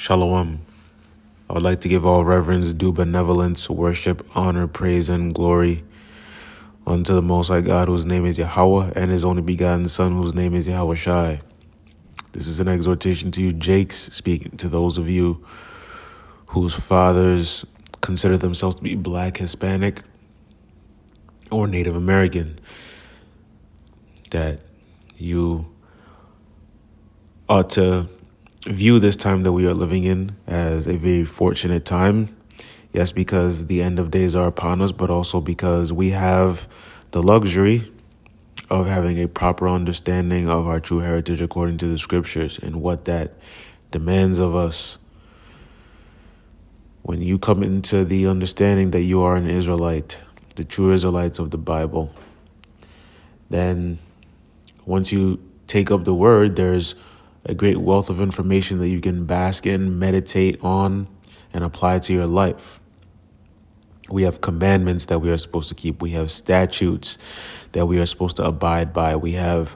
Shalom. I would like to give all reverence, due benevolence, worship, honor, praise, and glory unto the Most High God, whose name is Yahweh, and His only begotten Son, whose name is Yahawashi. This is an exhortation to you, Jakes, speaking to those of you whose fathers consider themselves to be Black, Hispanic, or Native American, that you ought to view this time that we are living in as a very fortunate time. Yes, because the end of days are upon us, but also because we have the luxury of having a proper understanding of our true heritage according to the scriptures and what that demands of us. When you come into the understanding that you are an Israelite, the true Israelites of the Bible, then once you take up the word, there's a great wealth of information that you can bask in, meditate on, and apply to your life. We have commandments that we are supposed to keep. We have statutes that we are supposed to abide by. We have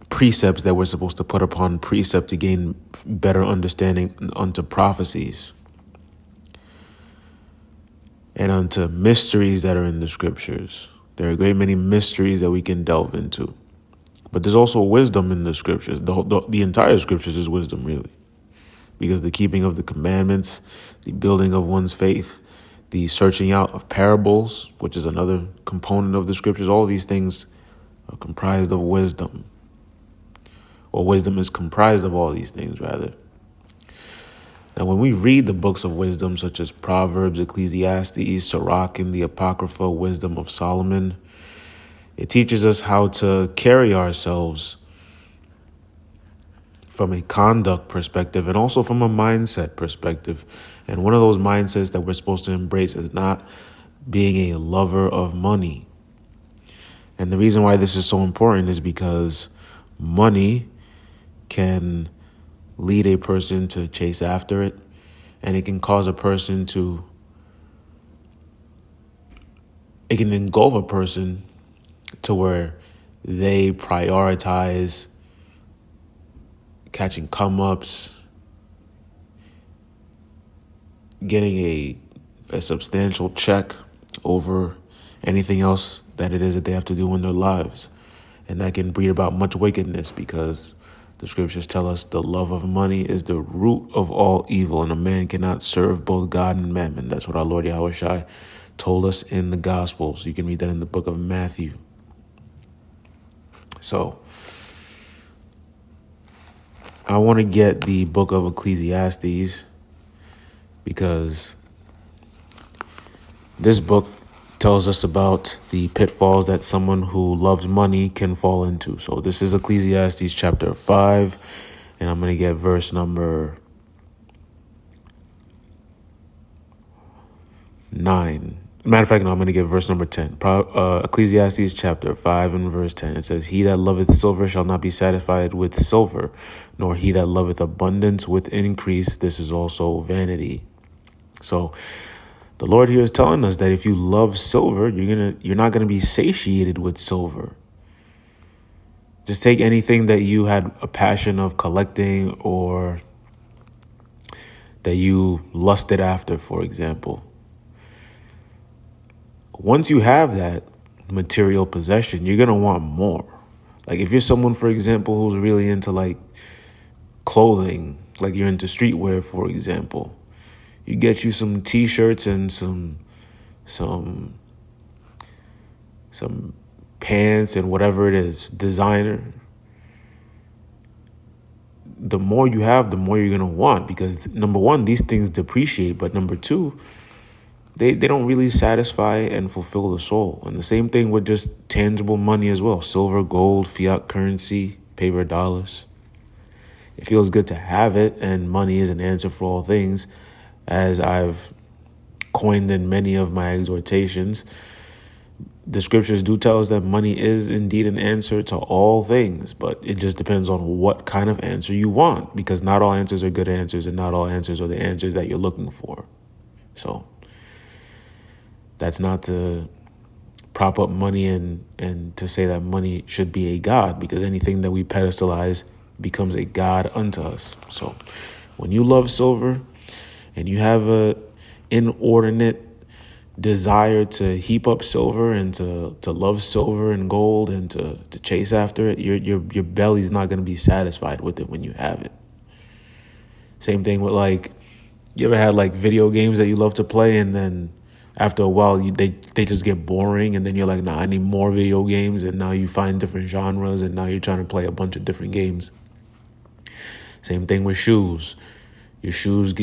precepts that we're supposed to put upon precept to gain better understanding unto prophecies and unto mysteries that are in the scriptures. There are a great many mysteries that we can delve into. But there's also wisdom in the scriptures. The entire scriptures is wisdom, really. Because the keeping of the commandments, the building of one's faith, the searching out of parables, which is another component of the scriptures, all these things are comprised of wisdom. Or wisdom is comprised of all these things, rather. Now, when we read the books of wisdom, such as Proverbs, Ecclesiastes, Sirach, and the Apocrypha Wisdom of Solomon, it teaches us how to carry ourselves from a conduct perspective and also from a mindset perspective. And one of those mindsets that we're supposed to embrace is not being a lover of money. And the reason why this is so important is because money can lead a person to chase after it, and it can cause a person to, it can engulf a person to where they prioritize catching come-ups, getting a substantial check over anything else that it is that they have to do in their lives. And that can breed about much wickedness, because the scriptures tell us the love of money is the root of all evil, and a man cannot serve both God and mammon. That's what our Lord Yahawashi told us in the Gospels. You can read that in the book of Matthew. So I want to get the book of Ecclesiastes, because this book tells us about the pitfalls that someone who loves money can fall into. So this is Ecclesiastes chapter 5, and I'm going to get verse number 9. Matter of fact, no, I'm going to get verse number 10. Ecclesiastes chapter 5 and verse 10. It says, "He that loveth silver shall not be satisfied with silver, nor he that loveth abundance with increase. This is also vanity." So the Lord here is telling us that if you love silver, you're not gonna be satiated with silver. Just take anything that you had a passion of collecting or that you lusted after, for example. Once you have that material possession, you're going to want more. Like if you're someone, for example, who's really into like clothing, like you're into streetwear, for example, you get you some t-shirts and some pants and whatever it is, designer. The more you have, the more you're going to want, because number one, these things depreciate, but number two, They don't really satisfy and fulfill the soul. And the same thing with just tangible money as well. Silver, gold, fiat currency, paper dollars. It feels good to have it, and money is an answer for all things. As I've coined in many of my exhortations, the scriptures do tell us that money is indeed an answer to all things, but it just depends on what kind of answer you want, because not all answers are good answers, and not all answers are the answers that you're looking for. So that's not to prop up money and to say that money should be a god, because anything that we pedestalize becomes a god unto us. So when you love silver and you have a inordinate desire to heap up silver and to love silver and gold and to chase after it, your belly's not going to be satisfied with it when you have it. Same thing with, like, you ever had like video games that you love to play, and then after a while they just get boring, and then you're like, nah, I need more video games, and now you find different genres, and now you're trying to play a bunch of different games. Same thing with shoes. Your shoes,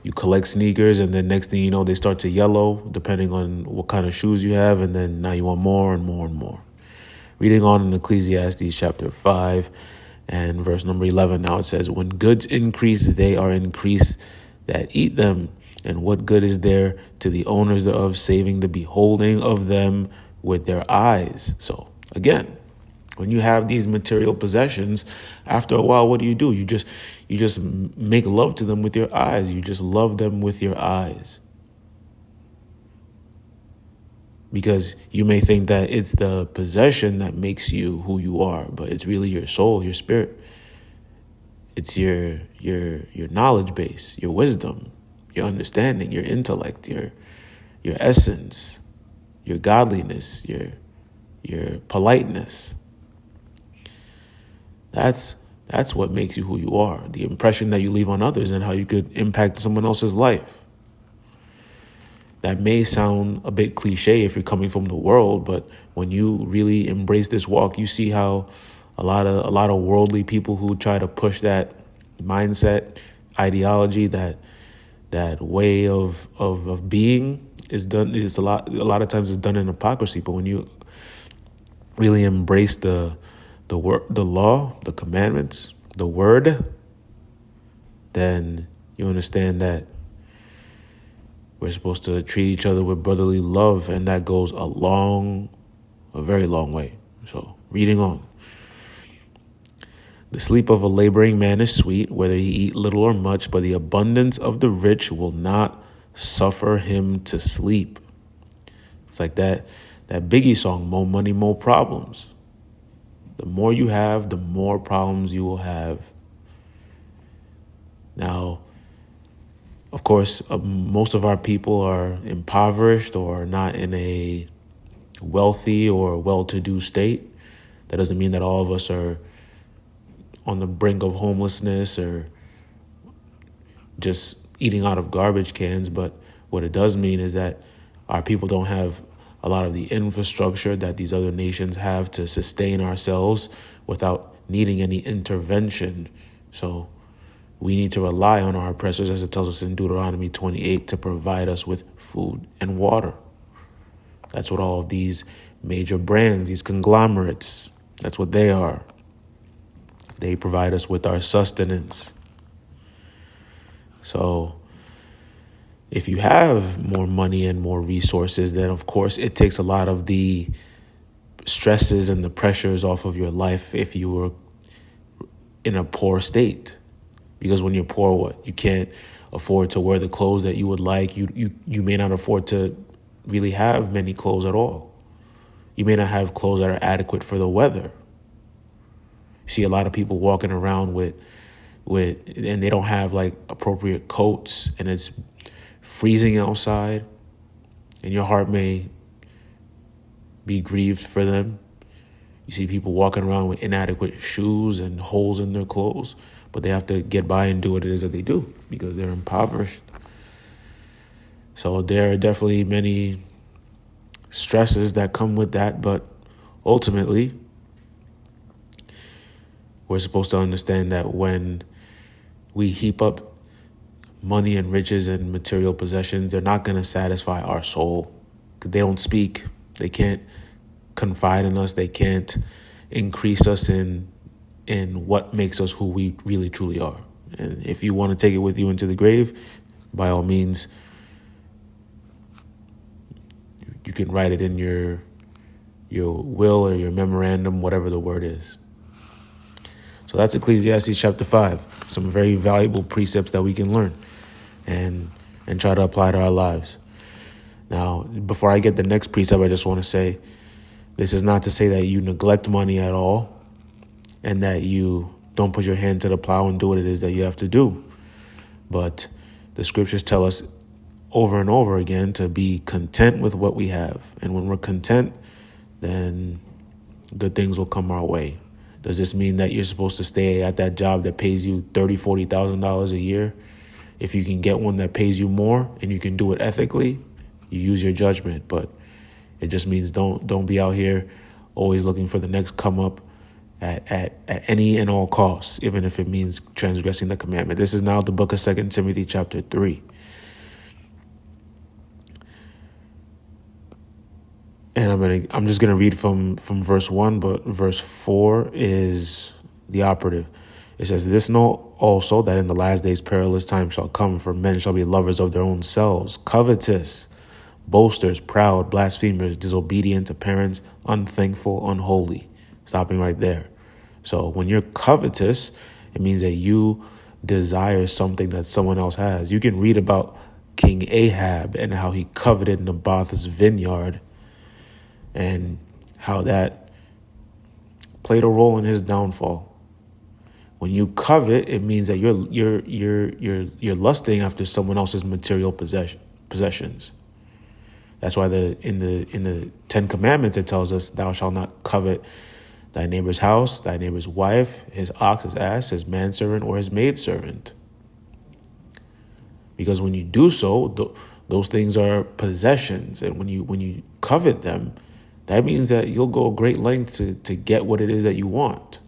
you collect sneakers, and then next thing you know, they start to yellow, depending on what kind of shoes you have, and then now you want more and more and more. Reading on in Ecclesiastes chapter 5 and verse number 11, now it says, when goods increase, they are increased that eat them, and what good is there to the owners thereof, saving the beholding of them with their eyes? So again, when you have these material possessions, after a while, what do? You just make love to them with your eyes. You just love them with your eyes. Because you may think that it's the possession that makes you who you are, but it's really your soul, your spirit. It's your knowledge base, your wisdom, your understanding, your intellect, your essence, your godliness, your politeness. That's what makes you who you are, the impression that you leave on others and how you could impact someone else's life. That may sound a bit cliche if you're coming from the world, but when you really embrace this walk, you see how a lot of worldly people who try to push that mindset, ideology, that way of being is done. It's a lot of times it's done in hypocrisy. But when you really embrace the law, the commandments, the word, then you understand that we're supposed to treat each other with brotherly love, and that goes a very long way. So, reading on. The sleep of a laboring man is sweet, whether he eat little or much, but the abundance of the rich will not suffer him to sleep. It's like that Biggie song, More Money, More Problems. The more you have, the more problems you will have. Now, of course, most of our people are impoverished or not in a wealthy or well-to-do state. That doesn't mean that all of us are on the brink of homelessness or just eating out of garbage cans. But what it does mean is that our people don't have a lot of the infrastructure that these other nations have to sustain ourselves without needing any intervention. So we need to rely on our oppressors, as it tells us in Deuteronomy 28, to provide us with food and water. That's what all of these major brands, these conglomerates, that's what they are. They provide us with our sustenance. So if you have more money and more resources, then of course it takes a lot of the stresses and the pressures off of your life if you were in a poor state. Because when you're poor, you can't afford to wear the clothes that you would like. You may not afford to really have many clothes at all. You may not have clothes that are adequate for the weather. You see a lot of people walking around with and they don't have like appropriate coats, and it's freezing outside, and your heart may be grieved for them. You see people walking around with inadequate shoes and holes in their clothes, but they have to get by and do what it is that they do because they're impoverished. So there are definitely many stresses that come with that, but ultimately, we're supposed to understand that when we heap up money and riches and material possessions, they're not going to satisfy our soul. They don't speak. They can't confide in us. They can't increase us in what makes us who we really truly are. And if you want to take it with you into the grave, by all means, you can write it in your will or your memorandum, whatever the word is. So that's Ecclesiastes chapter 5. Some very valuable precepts that we can learn and try to apply to our lives. Now, before I get the next precept, I just want to say, this is not to say that you neglect money at all and that you don't put your hand to the plow and do what it is that you have to do. But the scriptures tell us over and over again to be content with what we have. And when we're content, then good things will come our way. Does this mean that you're supposed to stay at that job that pays you $30,000, $40,000 a year? If you can get one that pays you more and you can do it ethically, you use your judgment. But it just means don't be out here always looking for the next come up at any and all costs, even if it means transgressing the commandment. This is now the book of 2 Timothy chapter 3. And I'm just gonna read from verse 1, but verse 4 is the operative. It says, "This know also that in the last days perilous times shall come, for men shall be lovers of their own selves, covetous, boasters, proud, blasphemers, disobedient to parents, unthankful, unholy." Stopping right there. So when you're covetous, it means that you desire something that someone else has. You can read about King Ahab and how he coveted Naboth's vineyard and how that played a role in his downfall. When you covet, it means that you're lusting after someone else's material possessions. That's why in the 10 Commandments it tells us, "Thou shalt not covet thy neighbor's house, thy neighbor's wife, his ox, his ass, his manservant, or his maidservant." Because when you do so, those things are possessions, and when you covet them, that means that you'll go a great length to get what it is that you want,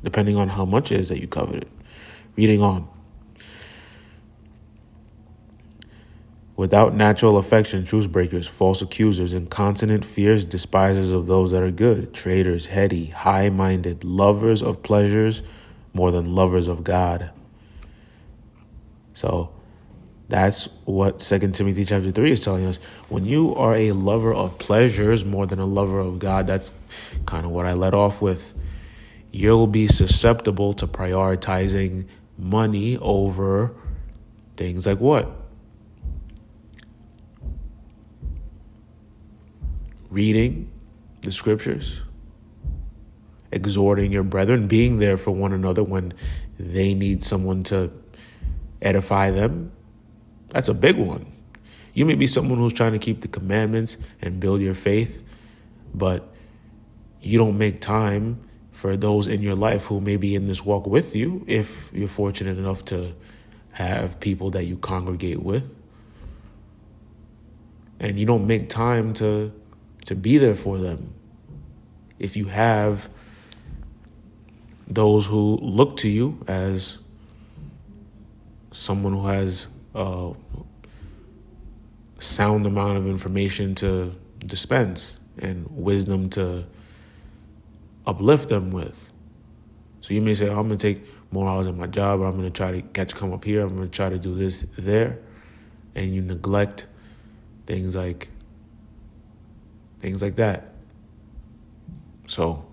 depending on how much it is that you covet it. Reading on. "Without natural affection, truce breakers, false accusers, incontinent, fierce, despisers of those that are good, traitors, heady, high-minded, lovers of pleasures more than lovers of God." So that's what 2 Timothy chapter 3 is telling us. When you are a lover of pleasures more than a lover of God, that's kind of what I led off with. You'll be susceptible to prioritizing money over things like what? Reading the scriptures, exhorting your brethren, being there for one another when they need someone to edify them. That's a big one. You may be someone who's trying to keep the commandments and build your faith, but you don't make time for those in your life who may be in this walk with you, if you're fortunate enough to have people that you congregate with. And you don't make time to be there for them. If you have those who look to you as someone who has a sound amount of information to dispense and wisdom to uplift them with. So you may say, "Oh, I'm going to take more hours at my job, or I'm going to try to come up here, I'm going to try to do this there." And you neglect things like that. So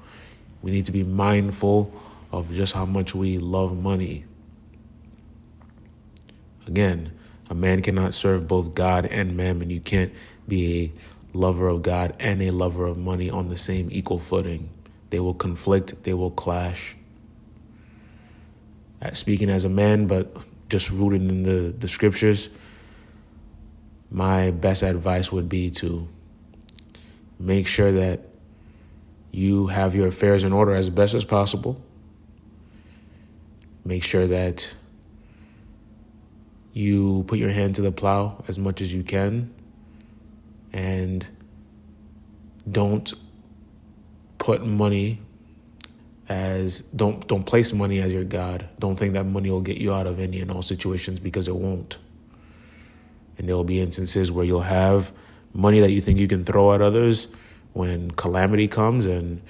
we need to be mindful of just how much we love money. Again, a man cannot serve both God and mammon. You can't be a lover of God and a lover of money on the same equal footing. They will conflict, they will clash. Speaking as a man, but just rooted in the scriptures, my best advice would be to make sure that you have your affairs in order as best as possible. Make sure that you put your hand to the plow as much as you can, and don't place money as your God. Don't think that money will get you out of any and all situations, because it won't. And there will be instances where you'll have money that you think you can throw at others when calamity comes, and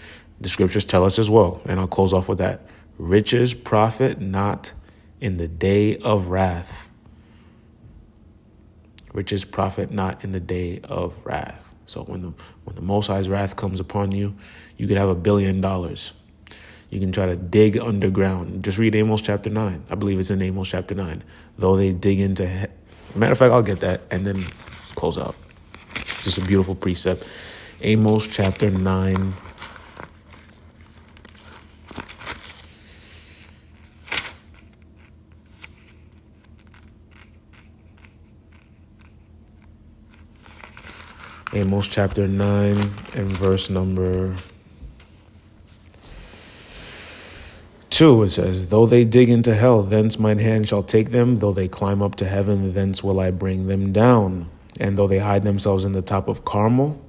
the scriptures tell us as well. And I'll close off with that. Riches profit not in the day of wrath. Riches profit not in the day of wrath. So when the Most High's wrath comes upon you, you could have $1 billion. You can try to dig underground. Just read Amos chapter 9. I believe it's in Amos chapter 9. Though they dig into... Matter of fact, I'll get that and then close out. It's just a beautiful precept. Amos chapter 9. Amos chapter 9 and verse number 2, it says, though they dig into hell, thence mine hand shall take them. Though they climb up to heaven, thence will I bring them down. And though they hide themselves in the top of Carmel,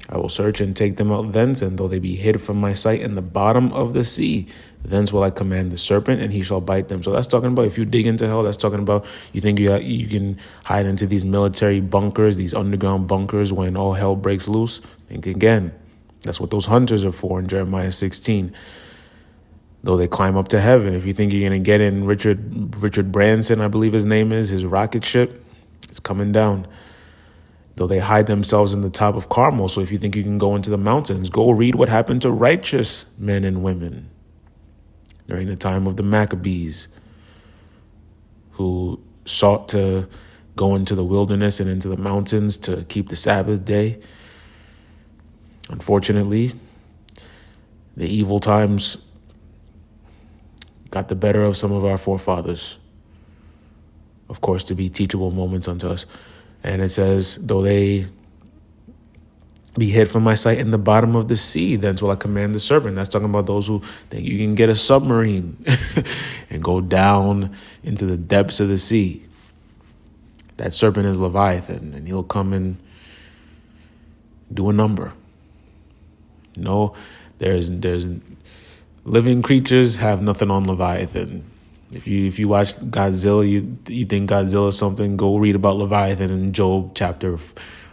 I will search and take them out thence. And though they be hid from my sight in the bottom of the sea, thence will I command the serpent, and he shall bite them. So that's talking about if you dig into hell, that's talking about you think you can hide into these military bunkers, these underground bunkers when all hell breaks loose. Think again. That's what those hunters are for in Jeremiah 16. Though they climb up to heaven, if you think you're going to get in Richard Branson, I believe his name is, his rocket ship, it's coming down. Though they hide themselves in the top of Carmel, so if you think you can go into the mountains, go read what happened to righteous men and women during the time of the Maccabees, who sought to go into the wilderness and into the mountains to keep the Sabbath day. Unfortunately, the evil times got the better of some of our forefathers, of course, to be teachable moments unto us. And it says, though they be hid from my sight in the bottom of the sea, thence will I command the serpent. That's talking about those who think you can get a submarine and go down into the depths of the sea. That serpent is Leviathan, and he'll come and do a number. No, there's living creatures have nothing on Leviathan. If you watch Godzilla, you think Godzilla is something, go read about Leviathan in Job chapter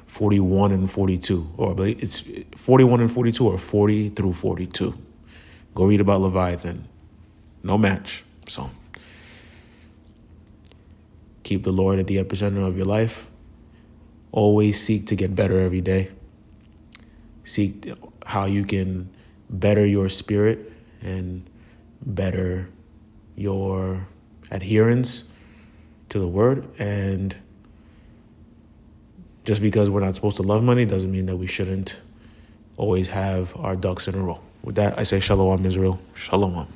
41 and 42. Or I believe it's 41 and 42 or 40 through 42. Go read about Leviathan. No match. So keep the Lord at the epicenter of your life. Always seek to get better every day. Seek how you can better your spirit and better your adherence to the word. And just because we're not supposed to love money doesn't mean that we shouldn't always have our ducks in a row. With that, I say shalom, Israel. Shalom.